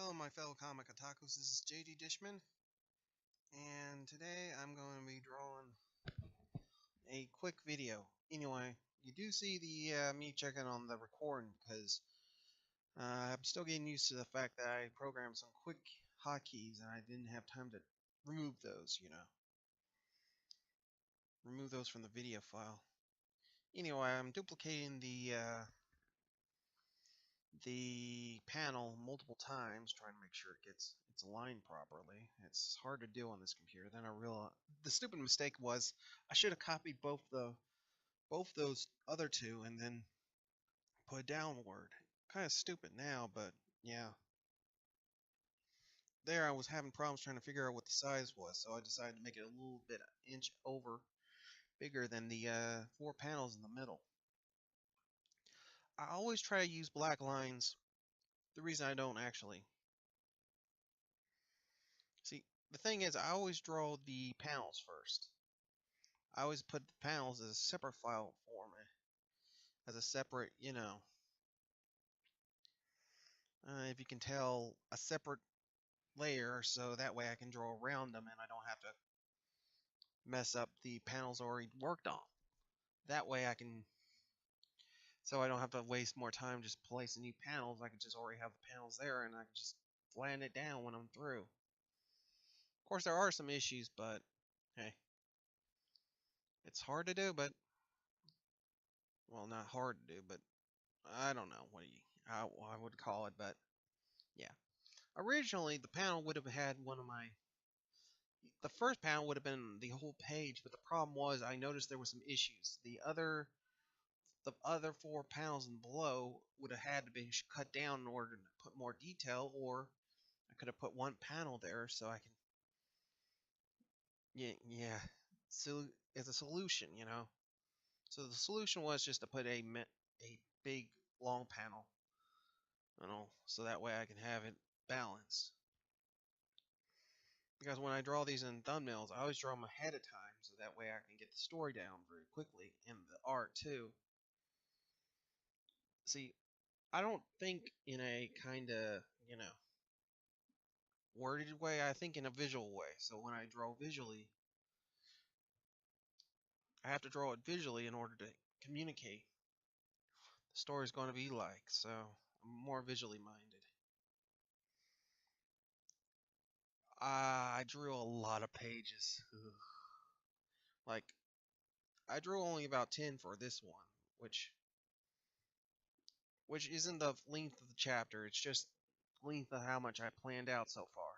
Hello, my fellow comic otakus. This is JD Dishman, and today I'm going to be drawing a quick video. Anyway, you do see the me checking on the recording because I'm still getting used to the fact that I programmed some quick hotkeys and I didn't have time to remove those. Remove those from the video file. Anyway, I'm duplicating the panel multiple times, trying to make sure it's aligned properly. It's hard to do on this computer. Then I realized the stupid mistake was I should have copied both those other two and then put downward. Kind of stupid now, but yeah. There I was having problems trying to figure out what the size was, so I decided to make it a little bit inch over bigger than the four panels in the middle. I always try to use black lines. The reason I don't actually see, the thing is, I always draw the panels first. I always put the panels as a separate file format, as a separate, if you can tell, a separate layer, so that way I can draw around them and I don't have to mess up the panels already worked on. That way so I don't have to waste more time just placing new panels. I can just already have the panels there and I can just flatten it down when I'm through. Of course, there are some issues, but hey, it's hard to do, but well, not hard to do, but I don't know how I would call it, but yeah. Originally, the panel would have had the first panel would have been the whole page, but the problem was I noticed there were some issues. The other four panels and below would have had to be cut down in order to put more detail, or I could have put one panel there so I can, yeah. So as a solution. So the solution was just to put a big long panel, so that way I can have it balanced. Because when I draw these in thumbnails, I always draw them ahead of time, so that way I can get the story down very quickly, and the art too. See, I don't think in a kind of, worded way, I think in a visual way. So when I draw visually, I have to draw it visually in order to communicate the story's going to be like. So I'm more visually minded. I drew a lot of pages. Ugh. Like, I drew only about 10 for this one, which isn't the length of the chapter, it's just length of how much I planned out so far.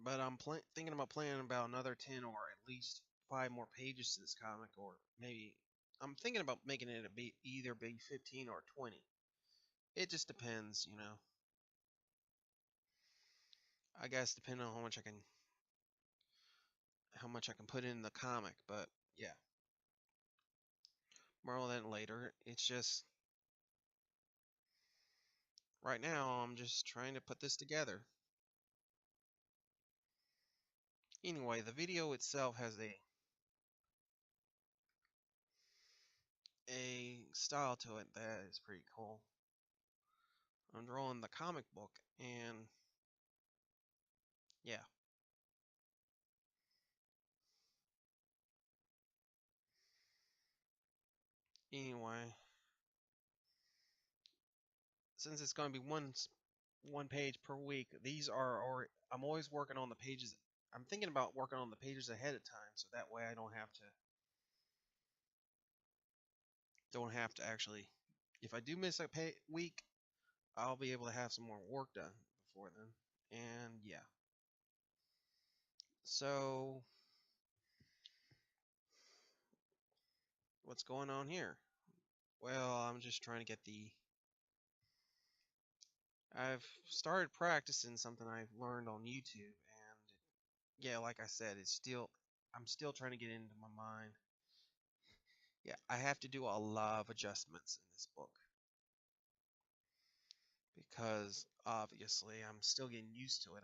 But I'm thinking about planning about another 10 or at least 5 more pages to this comic, or maybe I'm thinking about making it either be 15 or 20. It just depends. I guess depending on how much I can put in the comic, but yeah. More on that later. It's just right now I'm just trying to put this together. Anyway, the video itself has a style to it that is pretty cool. I'm drawing the comic book, and yeah. Anyway, since it's going to be one page per week, or I'm always working on the pages. I'm thinking about working on the pages ahead of time, so that way I don't have to actually. If I do miss a week, I'll be able to have some more work done before then. And yeah. So what's going on here? Well, I'm just trying to get I've started practicing something I've learned on YouTube, and yeah, like I said, I'm still trying to get into my mind. Yeah, I have to do a lot of adjustments in this book because obviously I'm still getting used to it.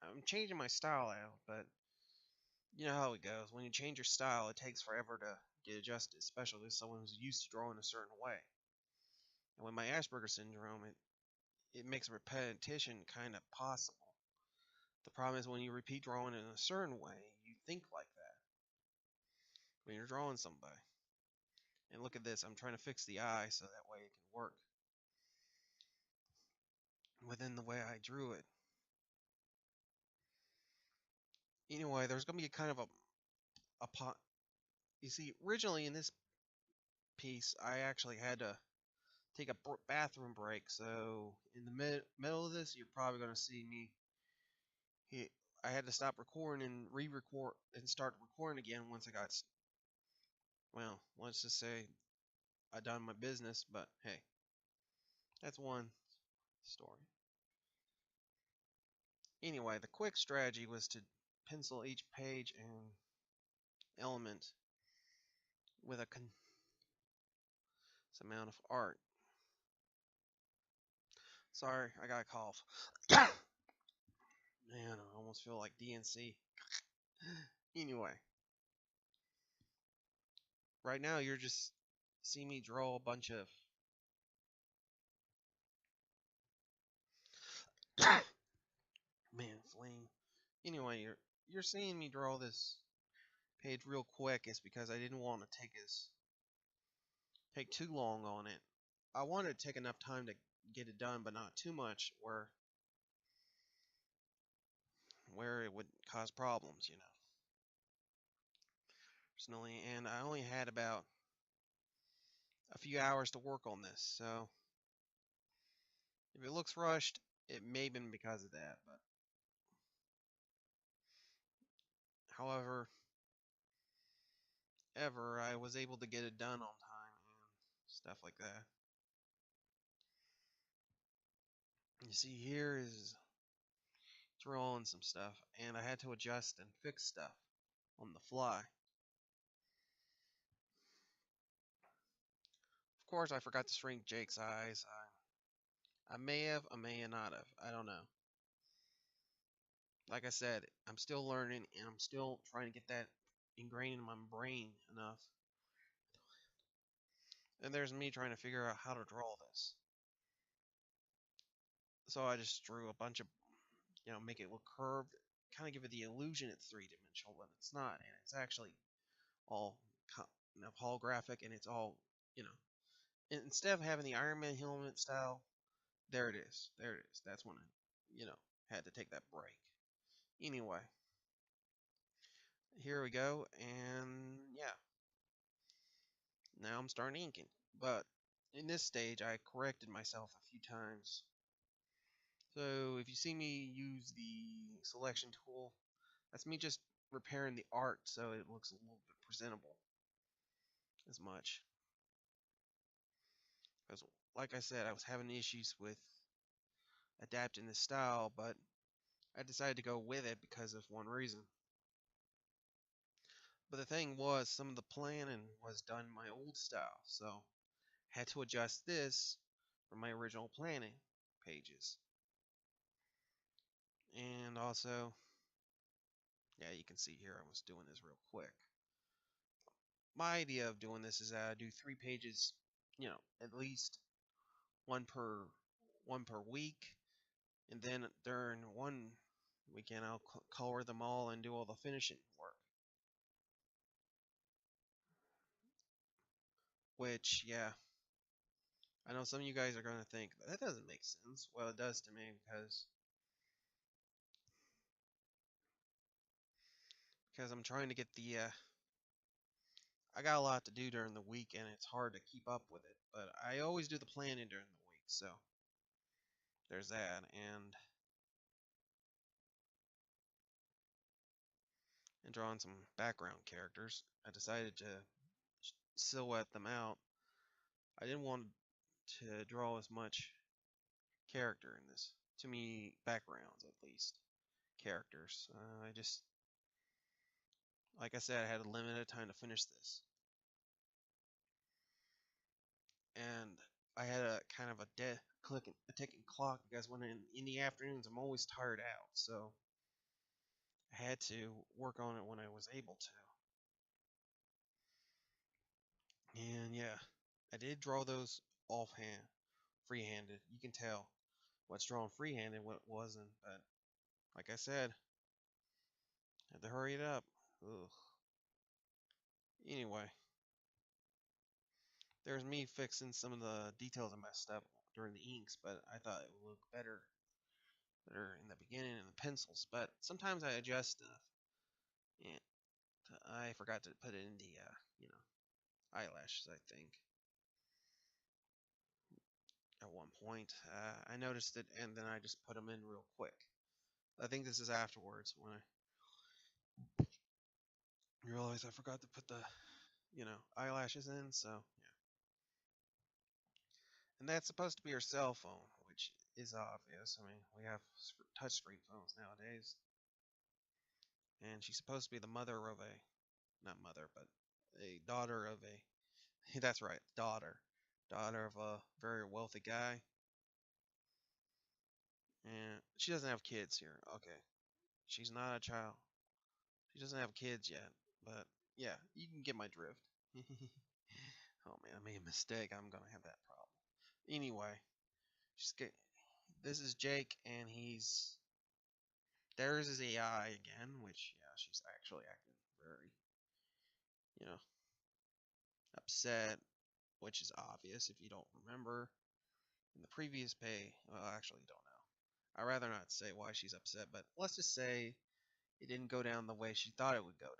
I'm changing my style out, but you know how it goes. When you change your style, it takes forever to get adjusted, especially with someone who's used to drawing a certain way. And with my Asperger's syndrome, it makes repetition kind of possible. The problem is when you repeat drawing in a certain way, you think like that when you're drawing somebody. And look at this, I'm trying to fix the eye so that way it can work within the way I drew it. Anyway, there's going to be kind of a you see, originally in this piece, I actually had to take a bathroom break, so in the middle of this, you're probably going to see me. I had to stop recording and re-record and start recording again once I got, well, let's just say I done my business, but hey, that's one story. Anyway, the quick strategy was to pencil each page and element with a amount of art. Sorry, I got a cough. Man, I almost feel like DNC. Anyway, right now you're just seeing me draw a bunch of man flame. Anyway, you're seeing me draw this page real quick is because I didn't want to take too long on it. I wanted to take enough time to get it done, but not too much where it would cause problems, personally. And I only had about a few hours to work on this, so if it looks rushed, it may have been because of that. But however, I was able to get it done on time and stuff like that. You see here is drawing some stuff, and I had to adjust and fix stuff on the fly. Of course, I forgot to shrink Jake's eyes. I may have, I may not have. I don't know. Like I said, I'm still learning, and I'm still trying to get that ingrained in my brain enough. And there's me trying to figure out how to draw this. So I just drew a bunch of, make it look curved, kind of give it the illusion it's three-dimensional, but it's not, and it's actually all holographic, and it's all, you know, instead of having the Iron Man helmet style, there it is. There it is. That's when I, had to take that break. Anyway, here we go, and yeah, now I'm starting inking. But in this stage, I corrected myself a few times. So if you see me use the selection tool, that's me just repairing the art so it looks a little bit presentable as much. Because, like I said, I was having issues with adapting the style, but I decided to go with it because of one reason. But the thing was, some of the planning was done in my old style, so I had to adjust this from my original planning pages. And also, yeah, you can see here I was doing this real quick. My idea of doing this is that I do 3 pages, at least one per week, and then during one weekend I'll color them all and do all the finishing work. Which, yeah, I know some of you guys are going to think that doesn't make sense. Well, it does to me because I'm trying to get I got a lot to do during the week and it's hard to keep up with it. But I always do the planning during the week, so there's that. And drawing some background characters, I decided to silhouette them out. I didn't want to draw as much character in this. To me, backgrounds at least. Characters. I just, like I said, I had a limited time to finish this. And I had a kind of a ticking clock because when in the afternoons I'm always tired out. So I had to work on it when I was able to. And yeah, I did draw those offhand. freehanded. You can tell what's drawn freehanded, what wasn't. But like I said, had to hurry it up. Ugh. Anyway, there's me fixing some of the details I messed up during the inks, but I thought it would look better in the beginning in the pencils. But sometimes I adjust stuff, and I forgot to put it in the eyelashes. I think at one point I noticed it, and then I just put them in real quick. I think this is afterwards when I realized I forgot to put the eyelashes in. So yeah, and that's supposed to be her cell phone, which is obvious. I mean, we have touchscreen phones nowadays, and she's supposed to be the mother of a, not mother, but a daughter of a. That's right, daughter of a very wealthy guy, and she doesn't have kids here. Okay, she's not a child. She doesn't have kids yet, but yeah, you can get my drift. Oh man, I made a mistake. I'm gonna have that problem. Anyway, she's get, this is Jake, and there's his AI again, which yeah, she's actually acting very, you know, upset, which is obvious if you don't remember in the previous pay. Well, actually, you don't know. I'd rather not say why she's upset, but let's just say it didn't go down the way she thought it would go down.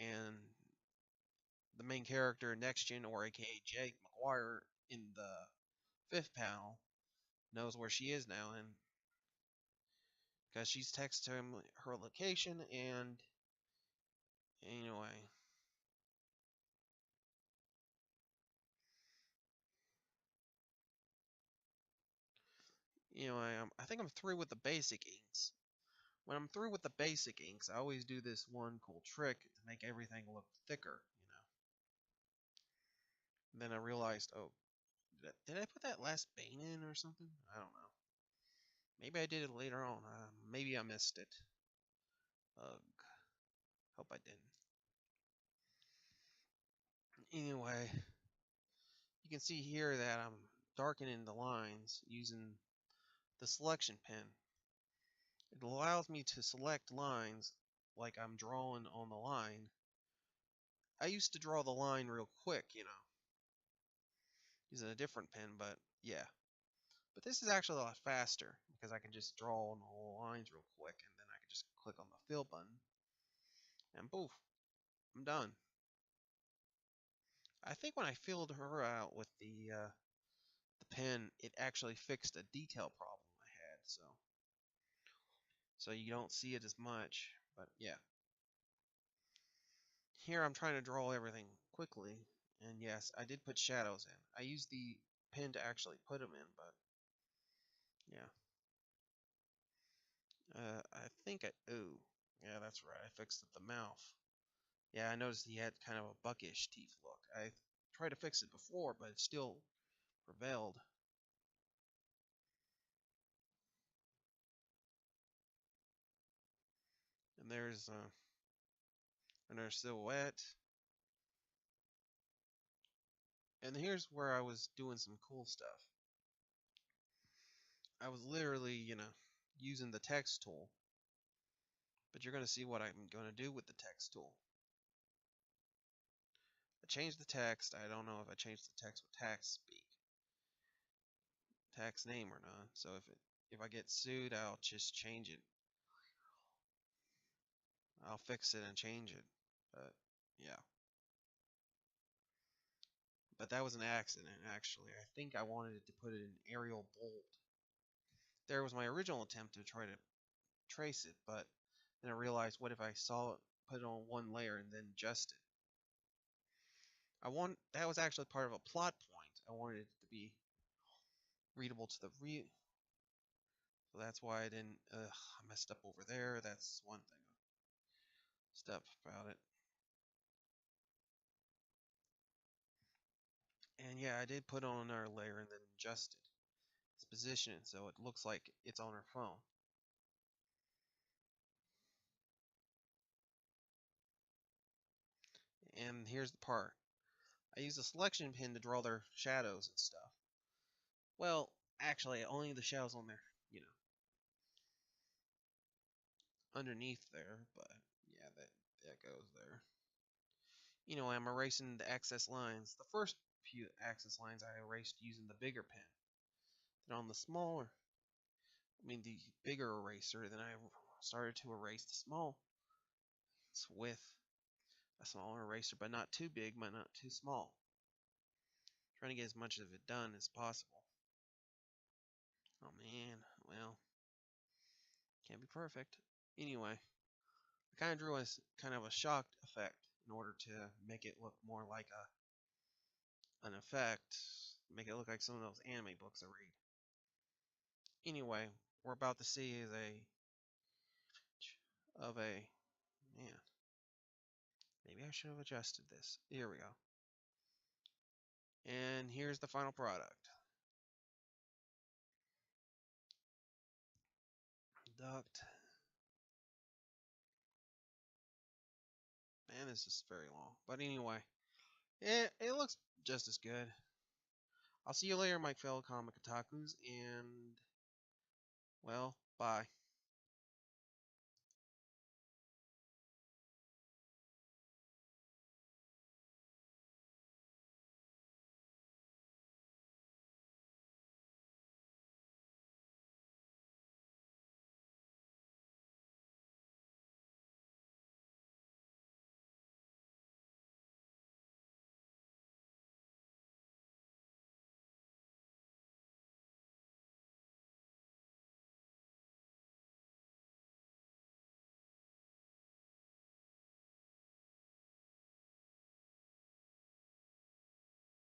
And the main character, Nexgen, or aka Jake McGuire, in the fifth panel, knows where she is now, and because she's texted him her location, and anyway, I think I'm through with the basic inks. When I'm through with the basic inks, I always do this one cool trick to make everything look thicker. And then I realized, oh, did I put that last Bane in or something? I don't know. Maybe I did it later on. Maybe I missed it. Ugh. Hope I didn't. Anyway, you can see here that I'm darkening the lines using the selection pen. It allows me to select lines like I'm drawing on the line. I used to draw the line real quick, using a different pen, but yeah. But this is actually a lot faster because I can just draw on the lines real quick, and then I can just click on the fill button, and poof, I'm done. I think when I filled her out with the pen, it actually fixed a detail problem I had, so you don't see it as much. But yeah, here I'm trying to draw everything quickly, and yes, I did put shadows in. I used the pen to actually put them in, but yeah. I think ooh, yeah, that's right. I fixed the mouth. Yeah, I noticed he had kind of a buckish teeth look. I tried to fix it before, but it still prevailed. And there's another silhouette. And here's where I was doing some cool stuff. I was literally, using the text tool. But you're going to see what I'm going to do with the text tool. I changed the text. I don't know if I changed the text with tax speak, tax name or not. So if I get sued, I'll just change it. I'll fix it and change it. But yeah. But that was an accident, actually. I think I wanted it to put it in Arial bold. There was my original attempt to try to trace it, but then I realized, what if I saw it, put it on one layer, and then adjust it? That was actually part of a plot point. I wanted it to be readable to the so that's why I didn't. I messed up over there. That's one thing. Stuff about it. And yeah, I did put on another layer and then adjust its position so it looks like it's on her phone. And here's the part. I use a selection pen to draw their shadows and stuff. Well, actually, only the shadows on there, underneath there, but yeah, that goes there. I'm erasing the excess lines. The first few excess lines I erased using the bigger pen. Then on the bigger eraser, then I started to erase the small with a smaller eraser, but not too big, but not too small. Trying to get as much of it done as possible. Oh man, well, can't be perfect. Anyway, I kind of drew a kind of a shocked effect in order to make it look more like an effect, make it look like some of those anime books I read. Anyway, we're about to see is a man. Maybe I should have adjusted this. Here we go. And here's the final product. Duct. Man, this is very long. But anyway, it looks just as good. I'll see you later, my fellow comic otakus, and, well, bye.